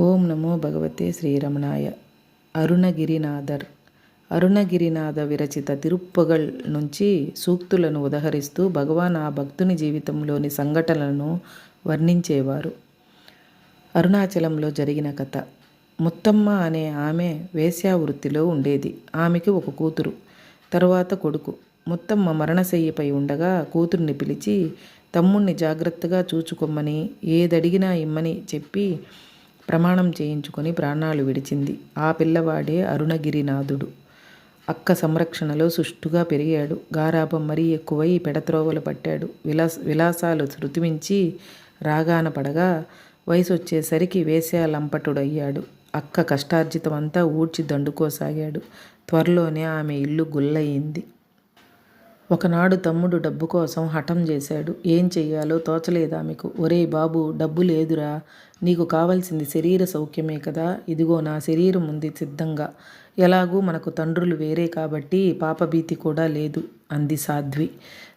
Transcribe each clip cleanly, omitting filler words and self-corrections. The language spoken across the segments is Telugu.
ఓం నమో భగవతే శ్రీరమణాయ. అరుణగిరినాథర్. అరుణగిరినాథ విరచిత తిరుప్పగల్ నుంచి సూక్తులను ఉదహరిస్తూ భగవాన్ ఆ భక్తుని జీవితంలోని సంఘటనలను వర్ణించేవారు. అరుణాచలంలో జరిగిన కథ. ముత్తమ్మ అనే ఆమె వేశ్యావృత్తిలో ఉండేది. ఆమెకి ఒక కూతురు, తరువాత కొడుకు. ముత్తమ్మ మరణశయ్యపై ఉండగా కూతుర్ని పిలిచి తమ్ముణ్ణి జాగ్రత్తగా చూచుకొమ్మని, ఏదడిగినా ఇమ్మని చెప్పి ప్రమాణం చేయించుకొని ప్రాణాలు విడిచింది. ఆ పిల్లవాడే అరుణగిరినాథుడు. అక్క సంరక్షణలో సుష్టుగా పెరిగాడు. గారాబం మరీ ఎక్కువై పెడత్రోవలు పట్టాడు. విలాసాలు శృతిమించి రాగాన పడగా వయసొచ్చేసరికి వేశ్యాలంపటుడయ్యాడు. అక్క కష్టార్జితమంతా ఊడ్చి దండుకోసాగాడు. త్వరలోనే ఆమె ఇల్లు గుల్లయింది. ఒకనాడు తమ్ముడు డబ్బు కోసం హఠం చేశాడు. ఏం చెయ్యాలో తోచలేదామెకు. ఒరేయ్ బాబు, డబ్బు లేదురా, నీకు కావలసింది శరీర సౌఖ్యమే కదా, ఇదిగో నా శరీరం ఉంది సిద్ధంగా. ఎలాగూ మనకు తండ్రులు వేరే కాబట్టి పాపభీతి కూడా లేదు అంది సాధ్వి.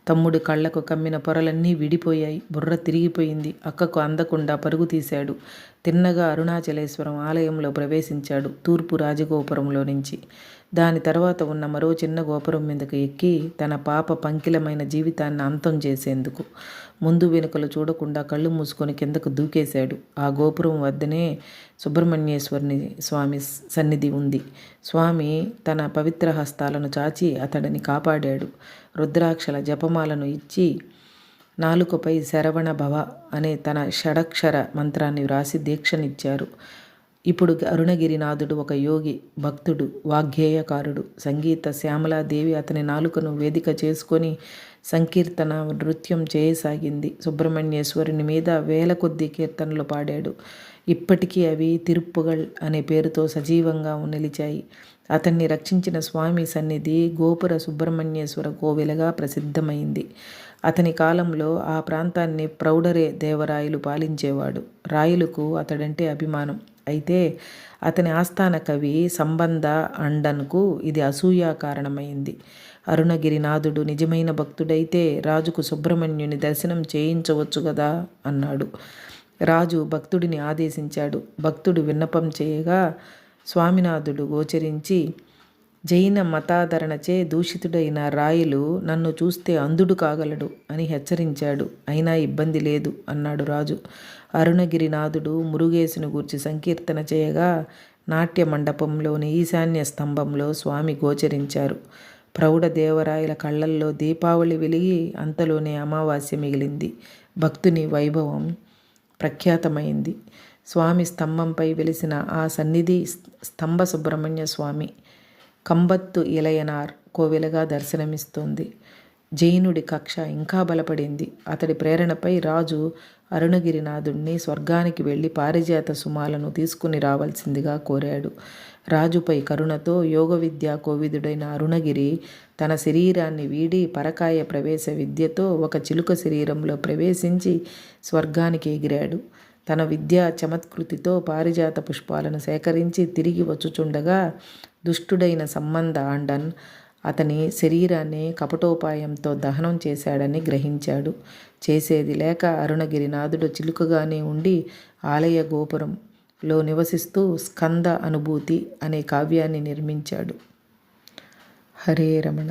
తమ్ముడి కళ్ళకు కమ్మిన పొరలన్నీ విడిపోయాయి. బుర్ర తిరిగిపోయింది. అక్కకు అందకుండా పరుగు తీశాడు. తిన్నగా అరుణాచలేశ్వరం ఆలయంలో ప్రవేశించాడు, తూర్పు రాజగోపురంలో నుంచి. దాని తర్వాత ఉన్న మరో చిన్న గోపురం మీదకు ఎక్కి తన పాప పంకిలమైన జీవితాన్ని అంతం చేసేందుకు ముందు వెనుకలు చూడకుండా కళ్ళు మూసుకొని కిందకు దూకేశాడు. ఆ గోపురం వద్దనే సుబ్రహ్మణ్యేశ్వరుని స్వామి సన్నిధి ఉంది. స్వామి తన పవిత్ర హస్తాలను చాచి అతడిని కాపాడాడు. రుద్రాక్షల జపమాలను ఇచ్చి నాలుకపై శరవణ భవ అనే తన షడక్షర మంత్రాన్ని వ్రాసి దీక్షనిచ్చారు. ఇప్పుడు అరుణగిరినాథుడు ఒక యోగి, భక్తుడు, వాగ్గేయకారుడు. సంగీత శ్యామలాదేవి అతని నాలుకను వేదిక చేసుకొని సంకీర్తన నృత్యం చేయసాగింది. సుబ్రహ్మణ్యేశ్వరుని మీద వేల కొద్ది కీర్తనలు పాడాడు. ఇప్పటికీ అవి తిరుప్పుగల్ అనే పేరుతో సజీవంగా నిలిచాయి. అతన్ని రక్షించిన స్వామి సన్నిధి గోపుర సుబ్రహ్మణ్యేశ్వర కోవెలగా ప్రసిద్ధమైంది. అతని కాలంలో ఆ ప్రాంతాన్ని ప్రౌఢరే దేవరాయలు పాలించేవాడు. రాయలకు అతడంటే అభిమానం. అయితే అతని ఆస్థాన కవి సంబంధ అండన్కు ఇది అసూయా కారణమైంది. అరుణగిరినాథుడు నిజమైన భక్తుడైతే రాజుకు సుబ్రహ్మణ్యుని దర్శనం చేయించవచ్చు కదా అన్నాడు. రాజు భక్తుడిని ఆదేశించాడు. భక్తుడు విన్నపం చేయగా స్వామినాథుడు గోచరించి, జైన మతాదరణచే దూషితుడైన రాయలు నన్ను చూస్తే అంధుడు కాగలడు అని హెచ్చరించాడు. అయినా ఇబ్బంది లేదు అన్నాడు రాజు. అరుణగిరినాథుడు మురుగేసును గూర్చి సంకీర్తన చేయగా నాట్య మండపంలోని ఈశాన్య స్తంభంలో స్వామి గోచరించారు. ప్రౌఢ దేవరాయల కళ్ళల్లో దీపావళి వెలిగి అంతలోనే అమావాస్య మిగిలింది. భక్తుని వైభవం ప్రఖ్యాతమైంది. స్వామి స్తంభంపై వెలిసిన ఆ సన్నిధి స్తంభ సుబ్రహ్మణ్య స్వామి కంబత్తు ఇలయనార్ కోవెలగా దర్శనమిస్తోంది. జైనుడి కక్ష ఇంకా బలపడింది. అతడి ప్రేరణపై రాజు అరుణగిరినాథుడిని స్వర్గానికి వెళ్ళి పారిజాత సుమాలను తీసుకుని రావాల్సిందిగా కోరాడు. రాజుపై కరుణతో యోగ విద్యా కోవిదుడైన అరుణగిరి తన శరీరాన్ని వీడి పరకాయ ప్రవేశ విద్యతో ఒక చిలుక శరీరంలో ప్రవేశించి స్వర్గానికి ఎగిరాడు. తన విద్యా చమత్కృతితో పారిజాత పుష్పాలను సేకరించి తిరిగి వచ్చుచుండగా దుష్టుడైన సంబంధ ఆండన్ అతని శరీరాన్ని కపటోపాయంతో దహనం చేశాడని గ్రహించాడు. చేసేది లేక అరుణగిరినాథుడు చిలుకగానే ఉండి ఆలయ గోపురంలో నివసిస్తూ స్కంద అనుభూతి అనే కావ్యాన్ని నిర్మించాడు. హరే రమణ.